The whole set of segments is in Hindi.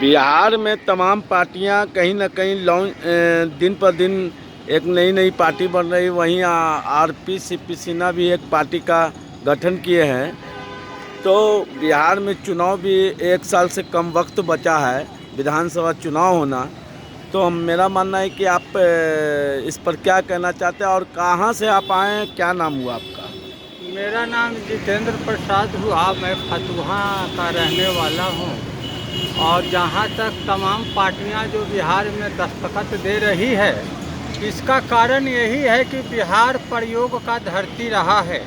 बिहार में तमाम पार्टियां कहीं ना कहीं दिन पर दिन एक नई नई पार्टी बन रही। वहीं आरपीसीपी सिन्हा भी एक पार्टी का गठन किए हैं। तो बिहार में चुनाव भी एक साल से कम वक्त बचा है, विधानसभा चुनाव होना। तो मेरा मानना है कि आप इस पर क्या कहना चाहते हैं और कहाँ से आप आए हैं, क्या नाम हुआ आपका? मेरा नाम जितेंद्र प्रसाद हुआ। मैं फतुहा का रहने वाला हूँ। और जहाँ तक तमाम पार्टियाँ जो बिहार में दस्तखत दे रही है, इसका कारण यही है कि बिहार प्रयोग का धरती रहा है,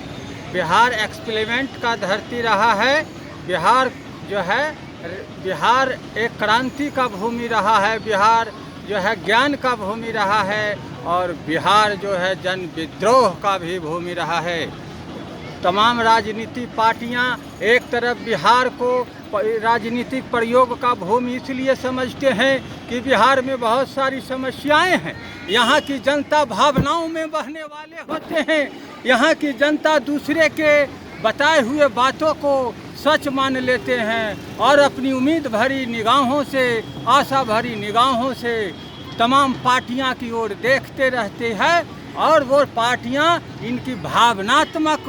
बिहार एक्सपेरिमेंट का धरती रहा है। बिहार एक क्रांति का भूमि रहा है, बिहार जो है ज्ञान का भूमि रहा है, और बिहार जो है जन विद्रोह का भी भूमि रहा है। तमाम राजनीतिक पार्टियां एक तरफ बिहार को राजनीतिक प्रयोग का भूमि इसलिए समझते हैं कि बिहार में बहुत सारी समस्याएं हैं। यहाँ की जनता भावनाओं में बहने वाले होते हैं। यहाँ की जनता दूसरे के बताए हुए बातों को सच मान लेते हैं और अपनी उम्मीद भरी निगाहों से, आशा भरी निगाहों से तमाम पार्टियां की ओर देखते रहते हैं। और वो पार्टियां इनकी भावनात्मक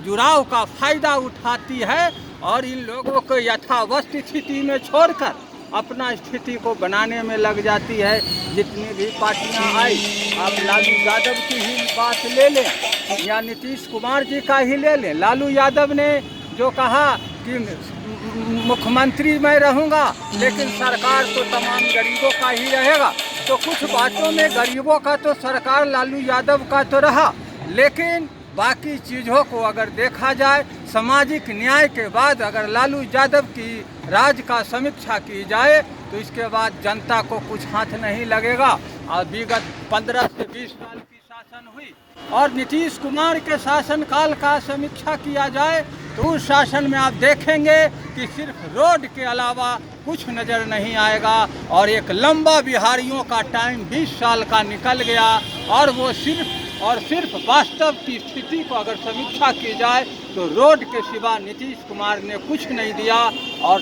जुड़ाव का फ़ायदा उठाती है और इन लोगों को यथावस्थ स्थिति में छोड़कर अपना स्थिति को बनाने में लग जाती है। जितनी भी पार्टियां आई, आप लालू यादव की ही बात ले लें या नीतीश कुमार जी का ही ले लें। लालू यादव ने जो कहा कि मुख्यमंत्री मैं रहूँगा, लेकिन सरकार तो तमाम गरीबों का ही रहेगा। तो कुछ बातों में गरीबों का तो सरकार लालू यादव का तो रहा, लेकिन बाकी चीज़ों को अगर देखा जाए, सामाजिक न्याय के बाद अगर लालू यादव की राज का समीक्षा की जाए तो इसके बाद जनता को कुछ हाथ नहीं लगेगा। और विगत 15 से 20 साल की शासन हुई और नीतीश कुमार के शासनकाल का समीक्षा किया जाए तो उस शासन में आप देखेंगे कि सिर्फ रोड के अलावा कुछ नज़र नहीं आएगा। और एक लंबा बिहारियों का टाइम 20 साल का निकल गया और वो सिर्फ वास्तव की स्थिति को अगर समीक्षा की जाए तो रोड के सिवा नीतीश कुमार ने कुछ नहीं दिया और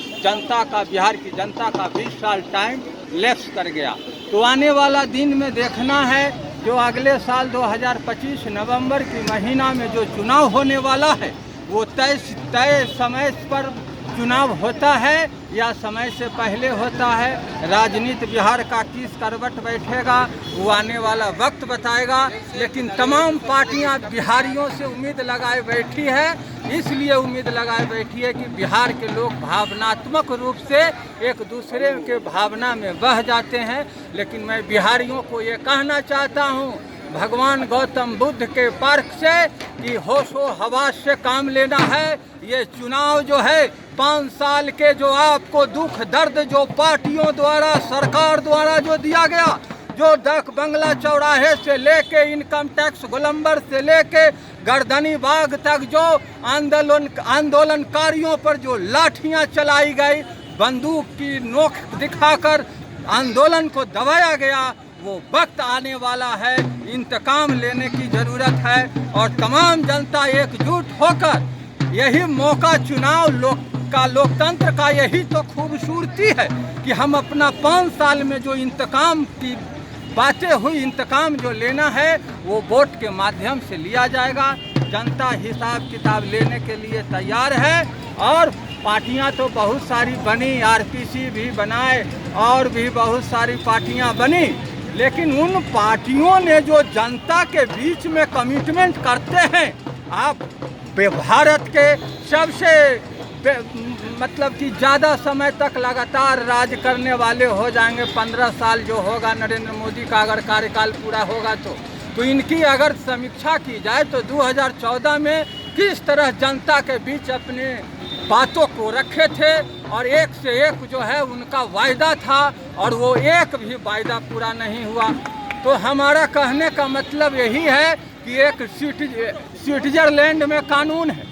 बिहार की जनता का 20 साल टाइम लैप्स कर गया। तो आने वाला दिन में देखना है, जो अगले साल 2025 नवंबर के महीना में जो चुनाव होने वाला है, वो तय समय पर चुनाव होता है या समय से पहले होता है। राजनीति बिहार का किस करवट बैठेगा वो आने वाला वक्त बताएगा। लेकिन तमाम पार्टियां बिहारियों से उम्मीद लगाए बैठी है, इसलिए उम्मीद लगाए बैठी है कि बिहार के लोग भावनात्मक रूप से एक दूसरे के भावना में बह जाते हैं। लेकिन मैं बिहारियों को ये कहना चाहता हूँ, भगवान गौतम बुद्ध के पार्क से कि होशो हवास से काम लेना है। ये चुनाव जो है 5 साल के जो आपको दुख दर्द जो पार्टियों द्वारा, सरकार द्वारा जो दिया गया, जो डाक बंगला चौराहे से लेके इनकम टैक्स गोलंबर से लेके गर्दनी बाग तक जो आंदोलनकारियों पर जो लाठियां चलाई गई, बंदूक की नोक दिखाकर आंदोलन को दबाया गया, वो वक्त आने वाला है। इंतकाम लेने की ज़रूरत है और तमाम जनता एकजुट होकर, यही मौका चुनाव लोकतंत्र का यही तो खूबसूरती है कि हम अपना 5 साल में जो इंतकाम की बातें हुई, इंतकाम जो लेना है वो वोट के माध्यम से लिया जाएगा। जनता हिसाब किताब लेने के लिए तैयार है और पार्टियां तो बहुत सारी बनी, आरपीसी भी बनाए और भी बहुत सारी पार्टियां बनी, लेकिन उन पार्टियों ने जो जनता के बीच में कमिटमेंट करते हैं, आप भारत के सबसे मतलब कि ज़्यादा समय तक लगातार राज करने वाले हो जाएंगे। 15 साल जो होगा नरेंद्र मोदी का अगर कार्यकाल पूरा होगा तो इनकी अगर समीक्षा की जाए तो 2014 में किस तरह जनता के बीच अपने बातों को रखे थे और एक से एक जो है उनका वायदा था और वो एक भी वायदा पूरा नहीं हुआ। तो हमारा कहने का मतलब यही है कि एक स्विट्जरलैंड में कानून है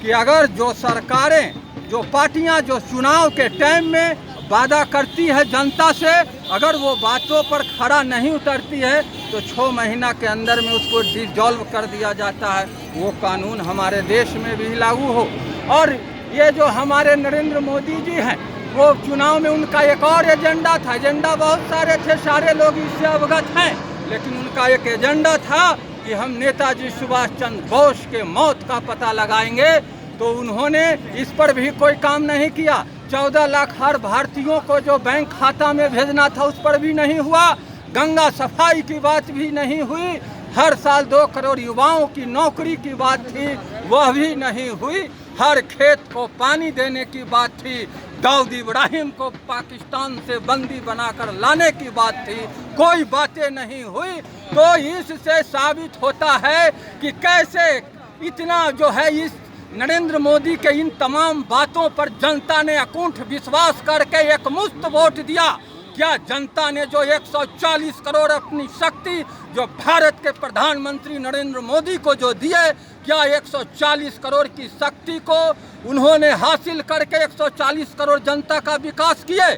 कि अगर जो सरकारें, जो पार्टियां जो चुनाव के टाइम में वादा करती है जनता से, अगर वो बातों पर खरा नहीं उतरती है तो 6 महीना के अंदर में उसको डिसॉल्व कर दिया जाता है। वो कानून हमारे देश में भी लागू हो। और ये जो हमारे नरेंद्र मोदी जी हैं, वो चुनाव में उनका एक और एजेंडा था। एजेंडा बहुत सारे थे, सारे लोग इससे अवगत हैं, लेकिन उनका एक एजेंडा था कि हम नेताजी सुभाष चंद्र बोस के मौत का पता लगाएंगे। तो उन्होंने इस पर भी कोई काम नहीं किया। 14 लाख हर भारतीयों को जो बैंक खाता में भेजना था उस पर भी नहीं हुआ। गंगा सफाई की बात भी नहीं हुई। हर साल 2 करोड़ युवाओं की नौकरी की बात थी, वह भी नहीं हुई। हर खेत को पानी देने की बात थी। दाऊद इब्राहिम को पाकिस्तान से बंदी बनाकर लाने की बात थी, कोई बातें नहीं हुई। तो इससे साबित होता है कि कैसे इतना जो है इस नरेंद्र मोदी के इन तमाम बातों पर जनता ने अकुंठ विश्वास करके एक मुफ्त वोट दिया। क्या जनता ने जो 140 करोड़ अपनी शक्ति जो भारत के प्रधानमंत्री नरेंद्र मोदी को जो दिए, क्या 140 करोड़ की शक्ति को उन्होंने हासिल करके 140 करोड़ जनता का विकास किए?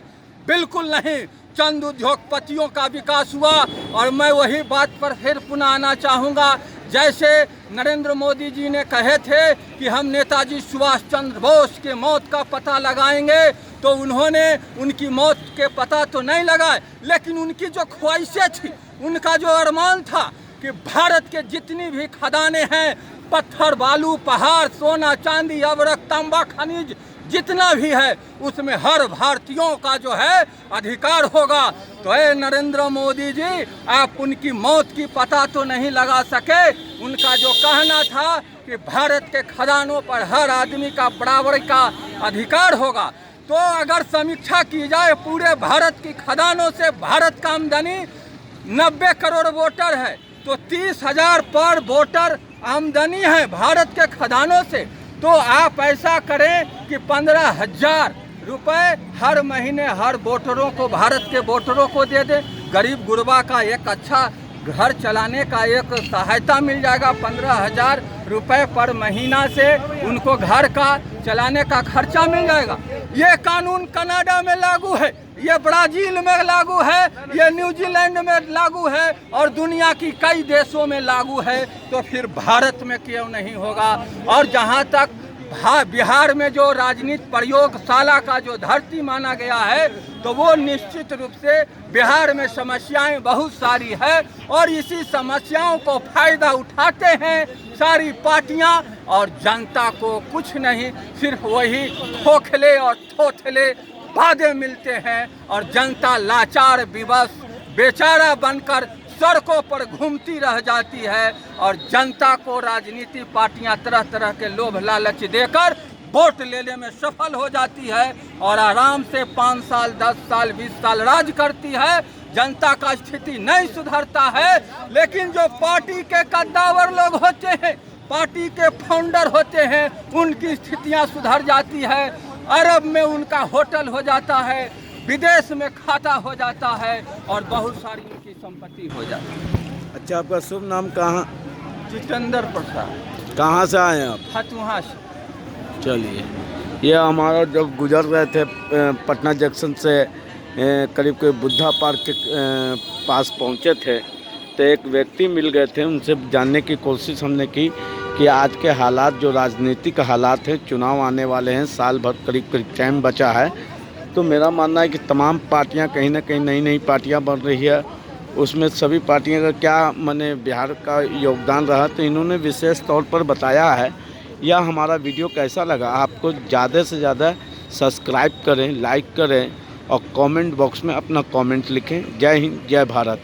बिल्कुल नहीं। चंद उद्योगपतियों का विकास हुआ। और मैं वही बात पर फिर पुनः आना चाहूँगा, जैसे नरेंद्र मोदी जी ने कहे थे कि हम नेताजी सुभाष चंद्र बोस के मौत का पता लगाएंगे, तो उन्होंने उनकी मौत के पता तो नहीं लगाए, लेकिन उनकी जो ख्वाहिशें थी, उनका जो अरमान था कि भारत के जितनी भी खदानें हैं, पत्थर, बालू, पहाड़, सोना, चांदी, अवरक, तांबा, खनिज जितना भी है, उसमें हर भारतीयों का जो है अधिकार होगा। तो ये नरेंद्र मोदी जी, आप उनकी मौत की पता तो नहीं लगा सके। उनका जो कहना था कि भारत के खदानों पर हर आदमी का बराबर का अधिकार होगा, तो अगर समीक्षा की जाए पूरे भारत की खदानों से, भारत का आमदनी 90 करोड़ वोटर है, तो 30,000 पर वोटर आमदनी है भारत के खदानों से। तो आप ऐसा करें कि 15,000 रुपये हर महीने हर वोटरों को, भारत के वोटरों को दे दें। गरीब गुरबा का एक अच्छा घर चलाने का एक सहायता मिल जाएगा। 15,000 रुपये पर महीना से उनको घर का चलाने का खर्चा मिल जाएगा। ये कानून कनाडा में लागू है, ये ब्राज़ील में लागू है, ये न्यूजीलैंड में लागू है और दुनिया की कई देशों में लागू है। तो फिर भारत में क्यों नहीं होगा? और जहाँ तक बिहार में जो राजनीति प्रयोगशाला का जो धरती माना गया है, तो वो निश्चित रूप से बिहार में समस्याएं बहुत सारी है और इसी समस्याओं को फायदा उठाते हैं सारी पार्टियां, और जनता को कुछ नहीं, सिर्फ वही खोखले और थोथले वादे मिलते हैं और जनता लाचार, विवश, बेचारा बनकर सड़कों पर घूमती रह जाती है। और जनता को राजनीतिक पार्टियां तरह तरह के लोभ लालच देकर वोट लेने में सफल हो जाती है और आराम से 5 साल, 10 साल, 20 साल राज करती है। जनता का स्थिति नहीं सुधरता है। लेकिन जो पार्टी के कद्दावर लोग होते हैं, पार्टी के फाउंडर होते हैं, उनकी स्थितियां सुधर जाती है। अरब में उनका होटल हो जाता है, विदेश में खाता हो जाता है और बहुत सारी उनकी संपत्ति हो जाती है। अच्छा, आपका शुभ नाम? कहाँ? जितेंद्र प्रसाद। कहाँ से आए आप? फतुहा से। चलिए, ये हमारा जब गुजर रहे थे पटना जंक्शन से करीब के बुद्धा पार्क के पास पहुँचे थे, तो एक व्यक्ति मिल गए थे। उनसे जानने की कोशिश हमने की कि आज के हालात, जो राजनीतिक हालात हैं, चुनाव आने वाले हैं, साल भर करीब करीब टाइम बचा है। तो मेरा मानना है कि तमाम पार्टियां कहीं ना कहीं नई नई पार्टियां बन रही है, उसमें सभी पार्टियों का क्या माने बिहार का योगदान रहा, तो इन्होंने विशेष तौर पर बताया है। यह हमारा वीडियो कैसा लगा आपको, ज़्यादा से ज़्यादा सब्सक्राइब करें, लाइक करें और कमेंट बॉक्स में अपना कमेंट लिखें। जय हिंद, जय भारत।